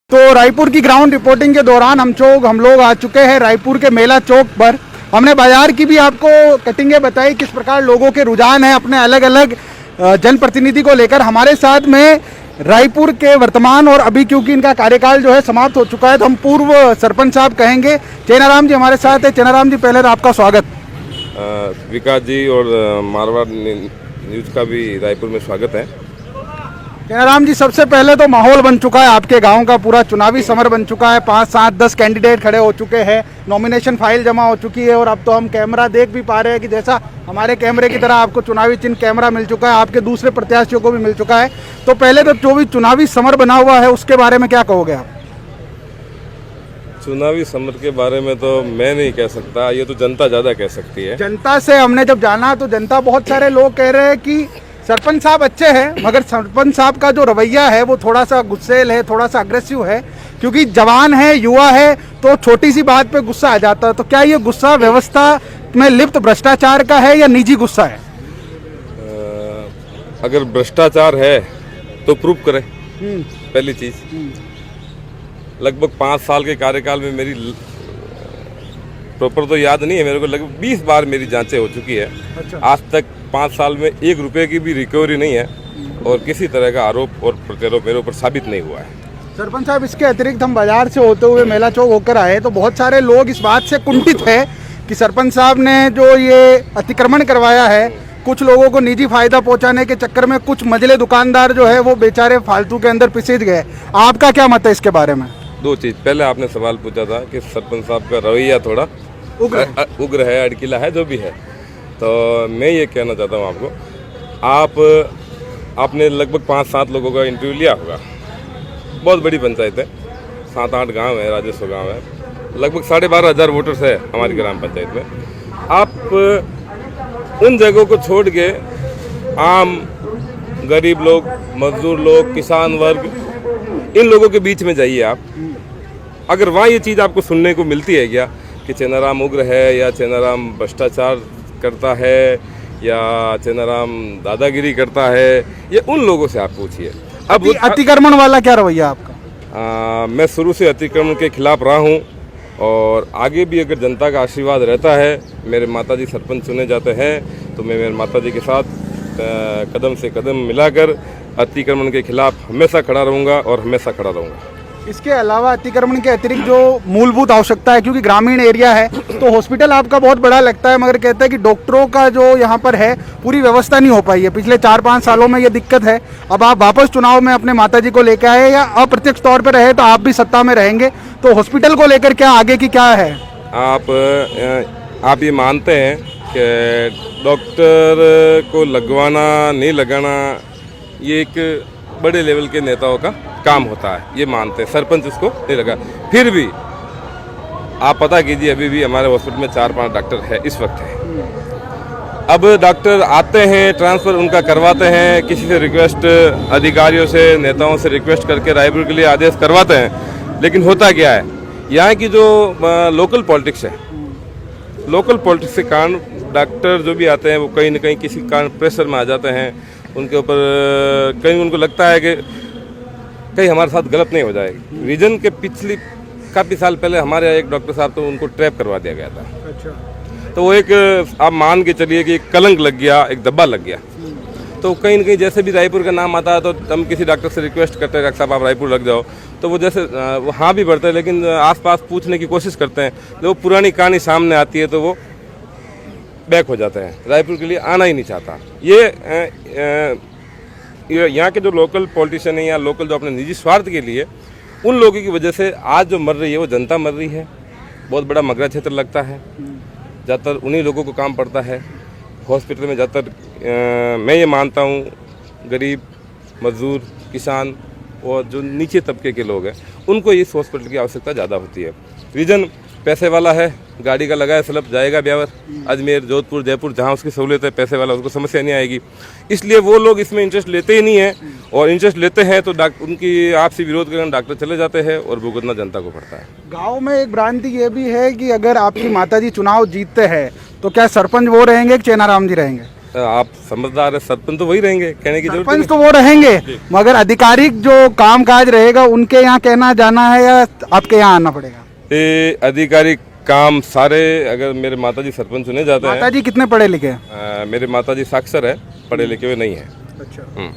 तो रायपुर की ground reporting के दौरान हम लोग आ चुके हैं रायपुर के मेला चौक पर। हमने बाजार की भी आपको कटिंगें बताई, किस प्रकार लोगों के रुझान है अपने अलग अलग जनप्रतिनिधि को लेकर। हमारे साथ में रायपुर के वर्तमान और अभी, क्योंकि इनका कार्यकाल जो है समाप्त हो चुका है, तो हम पूर्व सरपंच साहब कहेंगे। चेनाराम जी हमारे साथ है। चेनाराम जी, पहले तो आपका स्वागत। विकास जी और मारवाड़ न्यूज़ का भी रायपुर में स्वागत है। चेनाराम जी, सबसे पहले तो माहौल बन चुका है आपके गांव का, पूरा चुनावी समर बन चुका है। 5, 7, 10 कैंडिडेट खड़े हो चुके हैं, नॉमिनेशन फाइल जमा हो चुकी है और अब तो हम कैमरा देख भी पा रहे हैं कि जैसा हमारे कैमरे की तरह आपको चुनावी चिन्ह कैमरा मिल चुका है, आपके दूसरे प्रत्याशियों को भी मिल चुका है। तो पहले तो जो भी चुनावी समर बना हुआ है उसके बारे में क्या कहोगे आप? चुनावी समर के बारे में तो मैं नहीं कह सकता, ये तो जनता ज़्यादा कह सकती है। जनता से हमने जब जाना तो जनता, बहुत सारे लोग कह रहे हैं कि सरपंच साहब अच्छे हैं, मगर सरपंच साहब का जो रवैया है वो थोड़ा सा गुस्सेल है, थोड़ा सा अग्रेसिव है, क्योंकि जवान है, युवा है, तो छोटी सी बात पे गुस्सा आ जाता है। तो क्या ये गुस्सा व्यवस्था में लिप्त भ्रष्टाचार का है या निजी गुस्सा है? अगर भ्रष्टाचार है तो प्रूफ करे। पहली चीज, लगभग 5 साल के कार्यकाल में मेरी प्रॉपर तो याद नहीं है मेरे को, लगभग 20 बार मेरी जांचें हो चुकी है। अच्छा। आज तक 5 साल में 1 रुपए की भी रिकवरी नहीं है और किसी तरह का आरोप और प्रत्यारोप मेरे ऊपर साबित नहीं हुआ है। सरपंच साहब, इसके अतिरिक्त हम बाजार से होते हुए मेला चौक होकर आए तो बहुत सारे लोग इस बात से कुंठित है कि सरपंच साहब ने जो ये अतिक्रमण करवाया है, कुछ लोगों को निजी फायदा पहुंचाने के चक्कर में कुछ मजले दुकानदार जो है वो बेचारे फालतू के अंदर पिसीज गए। आपका क्या मत है इसके बारे में? 2 चीज, पहले आपने सवाल पूछा था कि सरपंच साहब का रवैया थोड़ा उग्र है, अड़किला है, जो भी है। तो मैं ये कहना चाहता हूँ आपने लगभग 5-7 लोगों का इंटरव्यू लिया होगा। बहुत बड़ी पंचायत है, 7-8 गांव है, राजस्व गांव है, लगभग 12,500 वोटर्स है हमारी ग्राम पंचायत में। आप उन जगहों को छोड़ के आम गरीब लोग, मजदूर लोग, किसान वर्ग, इन लोगों के बीच में जाइए आप। अगर वहाँ ये चीज़ आपको सुनने को मिलती है क्या कि चेनाराम उग्र है या चेनाराम भ्रष्टाचार करता है या चेनाराम दादागिरी करता है, ये उन लोगों से आप पूछिए। अब अतिक्रमण वाला क्या रवैया आपका? मैं शुरू से अतिक्रमण के खिलाफ रहा हूँ और आगे भी अगर जनता का आशीर्वाद रहता है, मेरे माताजी सरपंच चुने जाते हैं, तो मैं मेरे माताजी के साथ कदम से कदम मिलाकर अतिक्रमण के खिलाफ हमेशा खड़ा रहूँगा और हमेशा खड़ा रहूँगा। इसके अलावा अतिक्रमण के अतिरिक्त जो मूलभूत आवश्यकता है, क्योंकि ग्रामीण एरिया है तो हॉस्पिटल आपका बहुत बड़ा लगता है, मगर कहते हैं कि डॉक्टरों का जो यहाँ पर है पूरी व्यवस्था नहीं हो पाई है। पिछले 4-5 सालों में ये दिक्कत है। अब आप वापस चुनाव में अपने माताजी को लेकर आए या अप्रत्यक्ष तौर पर रहे तो आप भी सत्ता में रहेंगे, तो हॉस्पिटल को लेकर क्या आगे की क्या है? आप ये मानते हैं कि डॉक्टर को लगवाना नहीं लगाना ये एक बड़े लेवल के नेताओं का काम होता है, ये मानते हैं। सरपंच उसको नहीं लगा, फिर भी आप पता कीजिए, अभी भी हमारे हॉस्पिटल में 4-5 डॉक्टर है इस वक्त है। अब डॉक्टर आते हैं, ट्रांसफ़र उनका करवाते हैं, किसी से रिक्वेस्ट, अधिकारियों से, नेताओं से रिक्वेस्ट करके रायपुर के लिए आदेश करवाते हैं। लेकिन होता क्या है, यहाँ की जो लोकल पॉलिटिक्स है, लोकल पॉलिटिक्स के कारण डॉक्टर जो भी आते हैं वो कहीं ना कहीं किसी कारण प्रेशर में आ जाते हैं। उनके ऊपर कहीं उनको लगता है कि कहीं हमारे साथ गलत नहीं हो जाएगी। रीजन के पिछली काफ़ी साल पहले हमारे यहाँ एक डॉक्टर साहब, तो उनको ट्रैप करवा दिया गया था। अच्छा। तो वो एक, आप मान के चलिए कि एक कलंक लग गया, एक धब्बा लग गया। तो कहीं ना कहीं जैसे भी रायपुर का नाम आता है तो हम किसी डॉक्टर से रिक्वेस्ट करते हैं, डॉक्टर साहब आप रायपुर लग जाओ, तो वो जैसे वो हाँ भी बढ़ते हैं, लेकिन आसपास पूछने की कोशिश करते हैं। जब वो पुरानी कहानी सामने आती है तो वो बैक हो जाते हैं, रायपुर के लिए आना ही नहीं चाहता। ये यहाँ के जो लोकल पॉलिटिशियन है या लोकल जो अपने निजी स्वार्थ के लिए, उन लोगों की वजह से आज जो मर रही है वो जनता मर रही है। बहुत बड़ा मगरा क्षेत्र लगता है, ज़्यादातर उन्हीं लोगों को काम पड़ता है। हॉस्पिटल में ज़्यादातर मैं ये मानता हूँ गरीब, मजदूर, किसान और जो नीचे तबके के लोग हैं, उनको इस हॉस्पिटल की आवश्यकता ज़्यादा होती है। रीजन पैसे वाला है, गाड़ी का लगाए स्लप, जाएगा ब्यावर, अजमेर, जोधपुर, जयपुर, जहाँ उसकी सहूलियत है, पैसे वाला, उसको समस्या नहीं आएगी। इसलिए वो लोग इसमें इंटरेस्ट लेते ही नहीं है, और इंटरेस्ट लेते हैं तो उनकी आपसी विरोध करके डॉक्टर चले जाते हैं और भुगतना जनता को पड़ता है। गांव में एक भ्रांति ये भी है कि अगर आपकी माताजी चुनाव जीतते हैं तो क्या सरपंच वो रहेंगे कि चेनाराम जी रहेंगे? आप समझदार है, सरपंच तो वही रहेंगे, कहने की जरूरत सरपंच तो वो रहेंगे, मगर आधिकारिक जो कामकाज रहेगा उनके यहाँ कहना जाना है या आपके यहाँ आना पड़ेगा? ये आधिकारिक काम सारे, अगर मेरे माताजी सरपंच चुने जाते हैं। माताजी कितने पढ़े लिखे हैं? मेरे माताजी साक्षर है, पढ़े लिखे हुए नहीं है। अच्छा,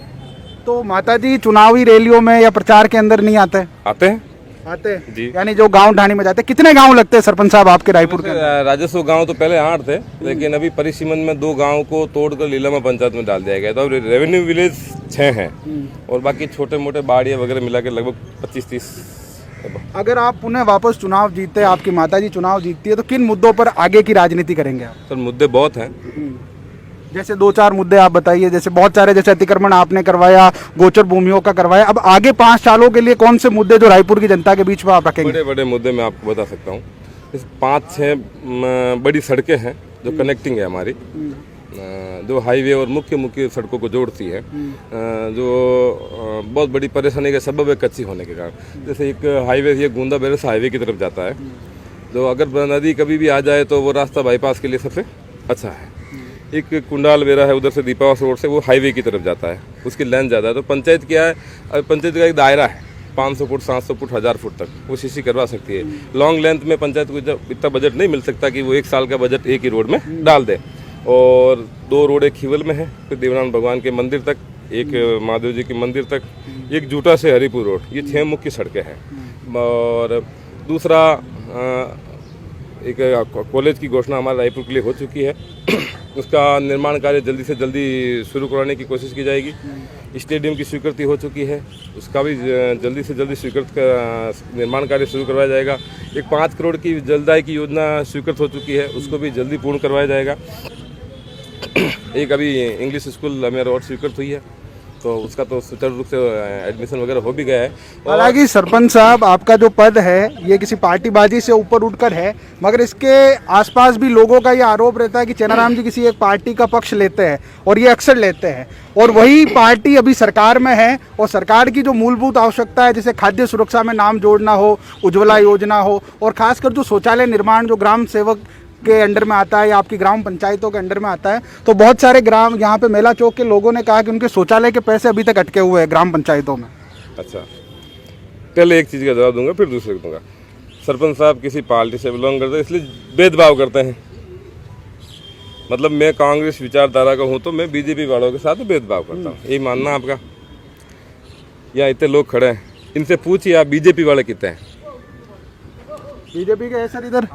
तो माताजी चुनावी रैलियों में या प्रचार के अंदर नहीं आते? आते हैं आते हैं जी। यानी जो गांव ढाणी में जाते हैं। कितने गांव लगते हैं सरपंच साहब आपके रायपुर के अंदर? राजस्व गांव तो पहले 8 थे, लेकिन अभी परिसीमन में 2 गांव को तोड़कर लीलामा पंचायत में डाल दिया गया। तो अब रेवेन्यू विलेज 6 हैं और बाकी छोटे मोटे बाड़ियाँ वगैरह मिला के लगभग 25-30। अगर आप पुनः वापस चुनाव जीतते, आपकी माताजी चुनाव जीतती है, तो किन मुद्दों पर आगे की राजनीति करेंगे आप? सर मुद्दे बहुत हैं। जैसे 2-4 मुद्दे आप बताइए। जैसे बहुत सारे, जैसे अतिक्रमण आपने करवाया, गोचर भूमियों का करवाया, अब आगे 5 सालों के लिए कौन से मुद्दे जो रायपुर की जनता के बीच में आप रखेंगे? बड़े बड़े मुद्दे मैं आपको बता सकता हूँ। इस 5-6 बड़ी सड़कें हैं जो कनेक्टिंग है हमारी, जो हाईवे और मुख्य सड़कों को जोड़ती है, जो बहुत बड़ी परेशानी का सबब है कच्ची होने के कारण। जैसे एक हाईवे, ये गोंदा बैरस हाईवे की तरफ जाता है, जो अगर नदी कभी भी आ जाए तो वो रास्ता बाईपास के लिए सबसे अच्छा है। एक कुंडाल वेरा है, उधर से दीपावास रोड से वो हाईवे की तरफ जाता है, उसकी लेंथ ज़्यादा है। तो पंचायत क्या है, पंचायत का एक दायरा है 500 फुट, 700 फुट, 1000 फुट तक वो सीसी करवा सकती है। लॉन्ग लेंथ में पंचायत को इतना बजट नहीं मिल सकता कि वो 1 साल का बजट एक ही रोड में डाल दे। और 2 रोड एक खीवल में है, फिर देवनारायण भगवान के मंदिर तक, एक महादेव जी के मंदिर तक, एक जूटा से हरिपुर रोड, ये 6 मुख्य सड़कें हैं। और दूसरा, एक कॉलेज की घोषणा हमारे रायपुर के लिए हो चुकी है, उसका निर्माण कार्य जल्दी से जल्दी शुरू कराने की कोशिश की जाएगी। स्टेडियम की स्वीकृति हो चुकी है, उसका भी जल्दी से जल्दी स्वीकृत का निर्माण कार्य शुरू करवाया जाएगा। एक 5 करोड़ की जलदाय की योजना स्वीकृत हो चुकी है, उसको भी जल्दी पूर्ण करवाया जाएगा। एक अभी इंग्लिश स्कूल मेरा और स्वीकृत हुई है, तो उसका तो सुचारू रूप से एडमिशन वगैरह हो भी गया है। हालांकि सरपंच साहब, आपका जो पद है ये किसी पार्टीबाजी से ऊपर उठकर है, मगर इसके आसपास भी लोगों का ये आरोप रहता है कि चेनाराम जी किसी एक पार्टी का पक्ष लेते हैं, और ये अक्सर लेते हैं, और वही पार्टी अभी सरकार में है, और सरकार की जो मूलभूत आवश्यकता है, जैसे खाद्य सुरक्षा में नाम जोड़ना हो, उज्ज्वला योजना हो, और खासकर जो शौचालय निर्माण जो ग्राम सेवक के अंडर में आता है या आपकी ग्राम पंचायतों के अंडर में आता है, तो बहुत सारे ग्राम, यहाँ पे मेला चौक के लोगों ने कहा कि उनके शौचालय के पैसे अभी तक अटके हुए हैं ग्राम पंचायतों में। अच्छा, पहले एक चीज़ का जवाब दूंगा, फिर दूसरे को दूंगा। सरपंच साहब किसी पार्टी से बिलोंग करते हैं, इसलिए भेदभाव करते हैं। मतलब मैं कांग्रेस विचारधारा का हूँ तो मैं बीजेपी वालों के साथ भेदभाव करता हूँ, यही मानना आपका? या इतने लोग खड़े हैं, इनसे पूछिए आप बीजेपी वाले कितने हैं? बीजेपी के है सर, इधर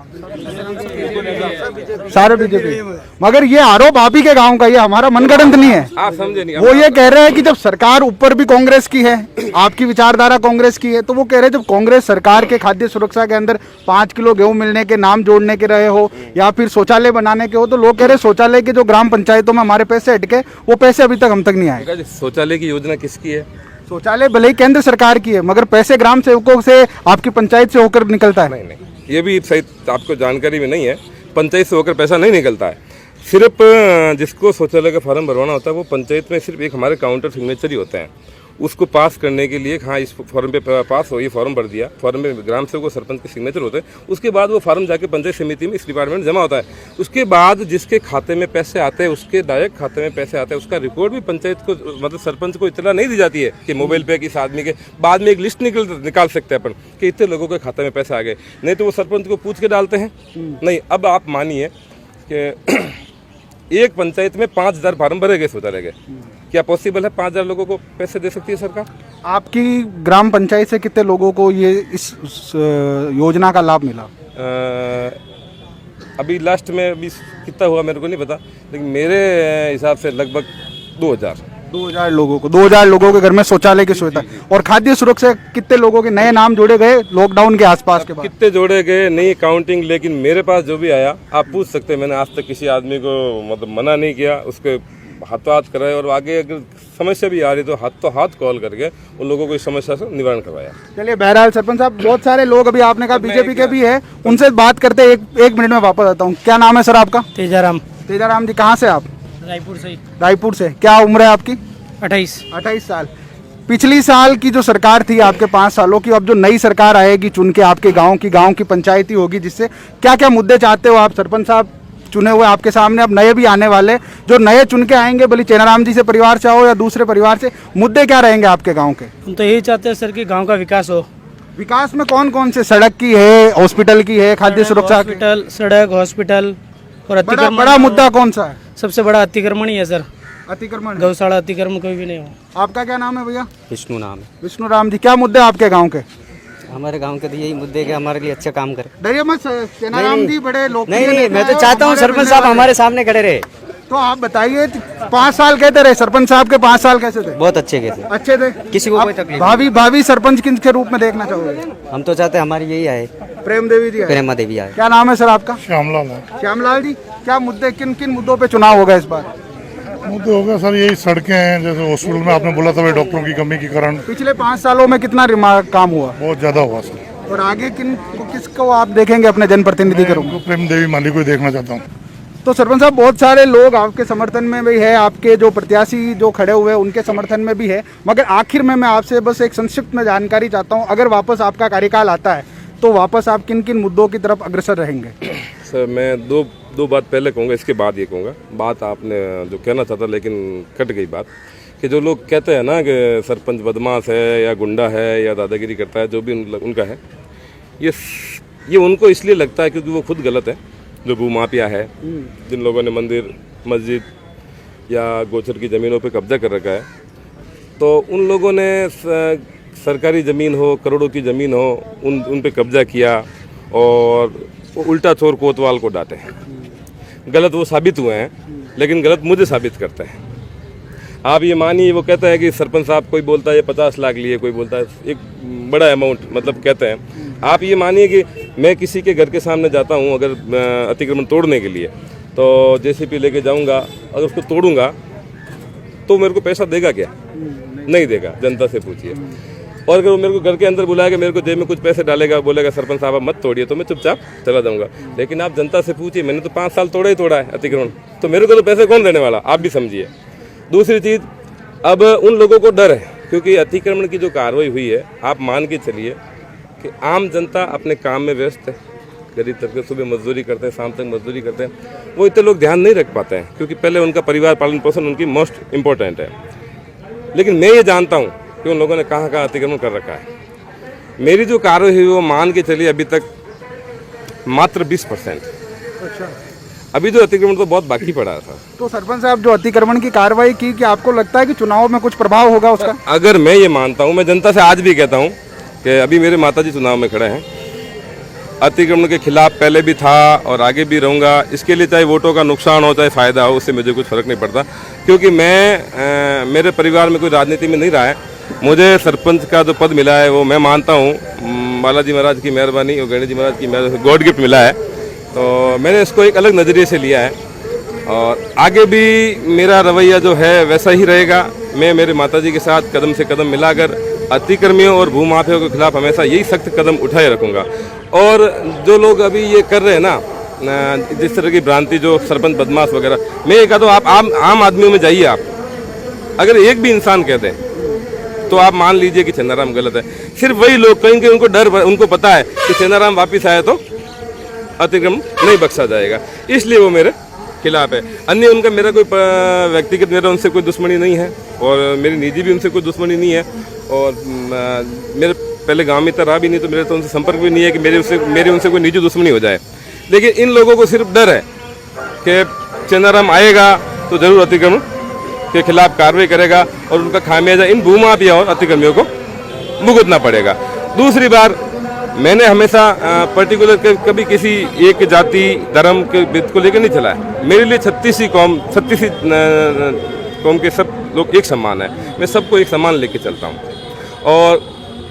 सारे बीजेपी। मगर ये आरोप आप ही के गांव का, ये हमारा मनगढ़ंत नहीं है। आप समझे नहीं। वो ये कह रहे हैं कि जब सरकार ऊपर भी कांग्रेस की है, आपकी विचारधारा कांग्रेस की है, तो वो कह रहे हैं जब कांग्रेस सरकार के खाद्य सुरक्षा के अंदर 5 किलो गेहूं मिलने के नाम जोड़ने के रहे हो, या फिर शौचालय बनाने के हो, तो लोग कह रहे शौचालय के जो ग्राम पंचायतों में हमारे पैसे अटके, वो पैसे अभी तक हम तक नहीं आए। शौचालय की योजना किसकी है? शौचालय भले ही केंद्र सरकार की है, मगर पैसे ग्राम सेवकों से, आपकी पंचायत से होकर निकलता है। नहीं, ये भी सही आपको जानकारी में नहीं है। पंचायत से होकर पैसा नहीं निकलता है। सिर्फ जिसको शौचालय का फॉर्म भरवाना होता है, वो पंचायत में सिर्फ एक हमारे काउंटर सिग्नेचर ही होते हैं। उसको पास करने के लिए, हाँ इस फॉर्म पे पास हो, ये फॉर्म भर दिया, फॉर्म में ग्राम सेवक को सरपंच के सिग्नेचर होते हैं। उसके बाद वो फॉर्म जाके पंचायत समिति में इस डिपार्टमेंट जमा होता है। उसके बाद जिसके खाते में पैसे आते हैं, उसके डायरेक्ट खाते में पैसे आते हैं, उसका रिकॉर्ड भी पंचायत को, मतलब सरपंच को इतना नहीं दी जाती है कि मोबाइल पे किस आदमी के। बाद में एक लिस्ट निकाल सकते हैं अपन कि इतने लोगों के खाते में पैसे आ गए, नहीं तो वो सरपंच को पूछ के डालते हैं। नहीं, अब आप मानिए कि एक पंचायत में 5000 फार्म भरे गए शौचालय के, क्या पॉसिबल है 5000 लोगों को पैसे दे सकती है सरकार? आपकी ग्राम पंचायत से कितने लोगों को ये इस योजना का लाभ मिला? अभी लास्ट में अभी कितना हुआ मेरे को नहीं पता, लेकिन मेरे हिसाब से लगभग 2000 लोगों को, 2000 लोगों के घर में शौचालय की सुविधा। और खाद्य सुरक्षा कितने लोगों के नए नाम जोड़े गए लॉकडाउन के आसपास के बाद? कितने जोड़े गए नहीं काउंटिंग, लेकिन मेरे पास जो भी आया, आप पूछ सकते हैं, मैंने आज तक किसी आदमी को मतलब मना नहीं किया, उसके हाथों हाथ कराए, और आगे अगर समस्या भी आ रही तो हाथ कॉल करके उन लोगों को इस समस्या से निवारण करवाया। चलिए, बहरहाल सरपंच साहब, बहुत सारे लोग, अभी आपने कहा बीजेपी के भी है, उनसे बात करते एक मिनट में वापस आता हूँ। क्या नाम है सर आपका? तेजाराम जी, कहाँ से आप? रायपुर से। क्या उम्र है आपकी? 28 साल। पिछली साल की जो सरकार थी आपके 5 सालों की, अब जो नई सरकार आएगी चुन के आपके गांव की पंचायती होगी, जिससे क्या क्या मुद्दे चाहते हो आप सरपंच साहब चुने हुए आपके सामने, अब नए भी आने वाले, जो नए चुन के आएंगे, भले चेनाराम जी से परिवार से हो या दूसरे परिवार से, मुद्दे क्या रहेंगे आपके गाँव के? हम तो यही चाहते हैं सर कि गांव का विकास हो। विकास में कौन कौन से? सड़क की है, हॉस्पिटल की है, खाद्य सुरक्षा की? हॉस्पिटल, सड़क, हॉस्पिटल और बड़ा अतिक्रमण। बड़ा मुद्दा कौन सा है? सबसे बड़ा अतिक्रमण ही है सर। अतिक्रमण। गौशाला अतिक्रमण कोई भी नहीं हो। आपका क्या नाम है भैया? विष्णु नाम है। विष्णु राम जी, क्या मुद्दे हैं आपके गांव के? हमारे गांव के तो यही मुद्दे कि हमारे लिए अच्छा काम करे। डरिए मत, चेनाराम जी बड़े लोग। नहीं, मैं तो चाहता हूँ सरपंच साहब हमारे सामने खड़े रहे। तो आप बताइए, 5 साल कहते रहे सरपंच साहब के, 5 साल कैसे थे? बहुत अच्छे के थे, अच्छे थे। किसी को आप कोई तकलीफ नहीं। भावी सरपंच किन के रूप में देखना चाहोगे? हम तो चाहते हैं हमारी यही आए, प्रेम देवी जी आए। प्रेमा देवी आए। क्या नाम है सर आपका? श्यामलाल है। श्यामलाल जी, क्या मुद्दे, किन किन मुद्दों पे चुनाव होगा इस बार? मुद्दे हो गया सर, यही सड़कें हैं, जैसे हॉस्पिटल में आपने बोला था भाई डॉक्टरों की कमी के कारण पिछले 5 सालों में कितना काम हुआ बहुत ज्यादा हुआ सर। और आगे किसको आप देखेंगे अपने जनप्रतिनिधि के रूप में? तो प्रेम देवी माली को ही देखना चाहता हूँ। तो सरपंच साहब, बहुत सारे लोग आपके समर्थन में भी है, आपके जो प्रत्याशी जो खड़े हुए हैं उनके समर्थन में भी है, मगर आखिर में मैं आपसे बस एक संक्षिप्त में जानकारी चाहता हूं, अगर वापस आपका कार्यकाल आता है तो वापस आप किन किन मुद्दों की तरफ अग्रसर रहेंगे? सर मैं दो बात पहले कहूँगा, इसके बाद ये कहूँगा। बात आपने जो कहना चाहता लेकिन कट गई बात, कि जो लोग कहते हैं ना कि सरपंच बदमाश है या गुंडा है या दादागिरी करता है, जो भी उनका है, ये उनको इसलिए लगता है क्योंकि वो खुद गलत है। जो भूमाफिया है, जिन लोगों ने मंदिर, मस्जिद या गोचर की ज़मीनों पे कब्जा कर रखा है, तो उन लोगों ने सरकारी ज़मीन हो, करोड़ों की ज़मीन हो, उन पे कब्जा किया और उल्टा चोर कोतवाल को डांटे। गलत वो साबित हुए हैं, लेकिन गलत मुझे साबित करते हैं। आप ये मानिए, वो कहता है कि सरपंच साहब, कोई बोलता है 50 लाख लिए, कोई बोलता है एक बड़ा अमाउंट, मतलब कहते हैं। आप ये मानिए कि मैं किसी के घर के सामने जाता हूँ अगर अतिक्रमण तोड़ने के लिए, तो जेसीबी लेके जाऊँगा, अगर उसको तोड़ूंगा तो मेरे को पैसा देगा क्या? नहीं देगा, जनता से पूछिए। और अगर वो मेरे को घर के अंदर बुलाया कि मेरे को जेब में कुछ पैसे डालेगा, बोलेगा सरपंच साहब मत तोड़िए, तो मैं चुपचाप चला जाऊँगा। लेकिन आप जनता से पूछिए, मैंने तो 5 साल तोड़ा ही तोड़ा है अतिक्रमण, तो मेरे को तो पैसे कौन देने वाला? आप भी समझिए। दूसरी चीज़, अब उन लोगों को डर है क्योंकि अतिक्रमण की जो कार्रवाई हुई है, आप मान के चलिए कि आम जनता अपने काम में व्यस्त है। गरीब तबके सुबह मजदूरी करते हैं, शाम तक मजदूरी करते हैं, वो इतने लोग ध्यान नहीं रख पाते हैं क्योंकि पहले उनका परिवार पालन पोषण उनकी मोस्ट इम्पोर्टेंट है। लेकिन मैं ये जानता हूँ कि उन लोगों ने कहाँ कहाँ अतिक्रमण कर रखा है। मेरी जो कार्रवाई हुई वो मान के चलिए अभी तक मात्र 20%। अच्छा, अभी जो अतिक्रमण तो बहुत बाकी पड़ा था। तो सरपंच साहब, जो अतिक्रमण की कार्रवाई की, कि आपको लगता है कि चुनाव में कुछ प्रभाव होगा उसका? अगर मैं ये मानता हूँ, मैं जनता से आज भी कहता हूँ कि अभी मेरे माताजी चुनाव में खड़े हैं, अतिक्रमण के खिलाफ पहले भी था और आगे भी रहूँगा। इसके लिए चाहे वोटों का नुकसान हो चाहे फ़ायदा हो, उससे मुझे कुछ फ़र्क नहीं पड़ता क्योंकि मेरे परिवार में कोई राजनीति में नहीं रहा है। मुझे सरपंच का जो पद मिला है वो मैं मानता हूँ बालाजी महाराज की मेहरबानी और गणेश जी महाराज की मेहरबानी, गॉड गिफ्ट मिला है। तो मैंने इसको एक अलग नज़रिए से लिया है और आगे भी मेरा रवैया जो है वैसा ही रहेगा। मैं मेरे माताजी के साथ कदम से कदम मिलाकर अतिक्रमियों और भूमाफियों के खिलाफ हमेशा यही सख्त कदम उठाए रखूँगा। और जो लोग अभी ये कर रहे हैं ना, जिस तरह की भ्रांति, जो सरपंच बदमाश वगैरह, मैं ये कहता हूँ आप आम आदमियों में जाइए। आप अगर एक भी इंसान कहते हैं तो आप मान लीजिए कि चेनाराम गलत है। सिर्फ वही लोग कहेंगे, उनको डर, उनको पता है कि चेनाराम वापिस आए तो अतिक्रमण नहीं बख्शा जाएगा, इसलिए वो मेरे खिलाफ है। अन्य उनका मेरा कोई व्यक्तिगत, मेरा उनसे कोई दुश्मनी नहीं है और मेरी निजी भी उनसे कोई दुश्मनी नहीं है। और मेरे पहले गांव में इतना रहा भी नहीं, तो मेरे तो उनसे संपर्क भी नहीं है कि मेरे उनसे कोई निजी दुश्मनी हो जाए। लेकिन इन लोगों को सिर्फ डर है कि चेनाराम आएगा तो जरूर अतिक्रमण के खिलाफ कार्रवाई करेगा और उनका खामियाजा इन भूमाफिया और अतिक्रमियों को भुगतना पड़ेगा। दूसरी बार, मैंने हमेशा पर्टिकुलर कभी किसी एक जाति धर्म के भेद को लेकर नहीं चला है। मेरे लिए 36 कौम के सब लोग एक समान है। मैं सबको एक समान लेके चलता हूँ और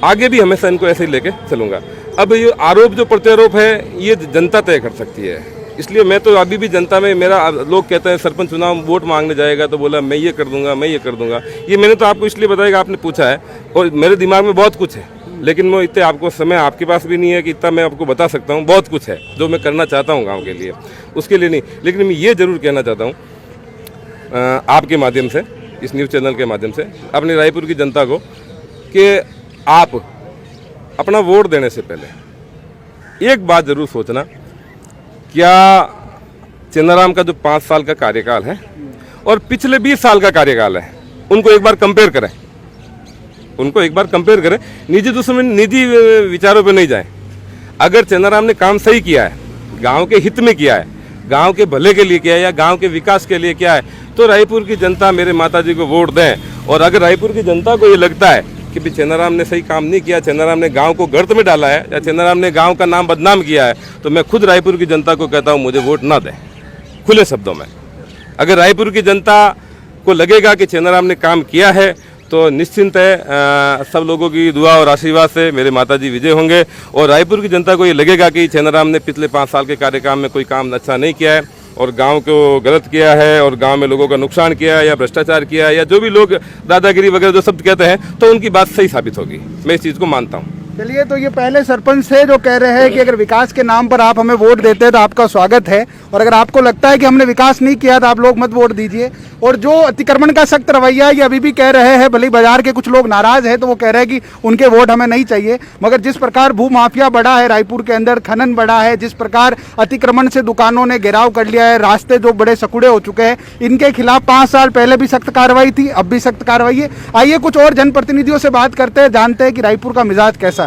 आगे भी हमेशा इनको ऐसे ही लेके चलूँगा। अब ये आरोप जो प्रत्यारोप है ये जनता तय कर सकती है, इसलिए मैं तो अभी भी जनता में, मेरा लोग कहते हैं सरपंच चुनाव वोट मांगने जाएगा तो बोला मैं ये कर दूंगा, मैं ये कर दूंगा। ये मैंने तो आपको इसलिए बताया कि आपने पूछा है और मेरे दिमाग में बहुत कुछ है, लेकिन वो इतने आपको समय आपके पास भी नहीं है कि इतना मैं आपको बता सकता हूँ। बहुत कुछ है जो मैं करना चाहता हूँ गाँव के लिए, उसके लिए नहीं। लेकिन मैं ये ज़रूर कहना चाहता हूँ आपके माध्यम से, इस न्यूज़ चैनल के माध्यम से अपनी रायपुर की जनता को, कि आप अपना वोट देने से पहले एक बात ज़रूर सोचना, क्या चेन्नाराम का जो 5 साल का कार्यकाल है और पिछले 20 साल का कार्यकाल है, उनको एक बार कंपेयर करें, उनको एक बार कंपेयर करें। निजी दुश्मन, निजी विचारों पे नहीं जाएं। अगर चेन्नाराम ने काम सही किया है, गांव के हित में किया है, गांव के भले के लिए किया है या गांव के विकास के लिए किया है, तो रायपुर की जनता मेरे माताजी को वोट दें। और अगर रायपुर की जनता को ये लगता है कि भी चेन्नाराम ने सही काम नहीं किया, चेन्नाराम ने गांव को गर्त में डाला है या चेन्नाराम ने गांव का नाम बदनाम किया है, तो मैं खुद रायपुर की जनता को कहता हूं मुझे वोट ना दें, खुले शब्दों में। अगर रायपुर की जनता को लगेगा कि चेन्नाराम ने काम किया है तो निश्चिंत है सब लोगों की दुआ और आशीर्वाद से मेरे माताजी विजय होंगे। और रायपुर की जनता को ये लगेगा कि चेन्नाराम ने पिछले 5 साल के कार्यकाल में कोई काम अच्छा नहीं किया है और गांव को गलत किया है और गांव में लोगों का नुकसान किया है या भ्रष्टाचार किया है या जो भी लोग दादागिरी वगैरह जो शब्द कहते हैं, तो उनकी बात सही साबित होगी। मैं इस चीज़ को मानता हूँ। चलिए, तो ये पहले सरपंच थे जो कह रहे हैं कि अगर विकास के नाम पर आप हमें वोट देते हैं तो आपका स्वागत है, और अगर आपको लगता है कि हमने विकास नहीं किया तो आप लोग मत वोट दीजिए। और जो अतिक्रमण का सख्त रवैया ये अभी भी कह रहे हैं, भले बाजार के कुछ लोग नाराज हैं तो वो कह रहे हैं कि उनके वोट हमें नहीं चाहिए, मगर जिस प्रकार भू माफिया बढ़ा है रायपुर के अंदर, खनन बढ़ा है, जिस प्रकार अतिक्रमण से दुकानों ने घेराव कर लिया है, रास्ते जो बड़े सकुड़े हो चुके हैं, इनके खिलाफ 5 साल पहले भी सख्त कार्रवाई थी, अब भी सख्त कार्रवाई है। आइए कुछ और जनप्रतिनिधियों से बात करते हैं, जानते हैं कि रायपुर का मिजाज कैसा है।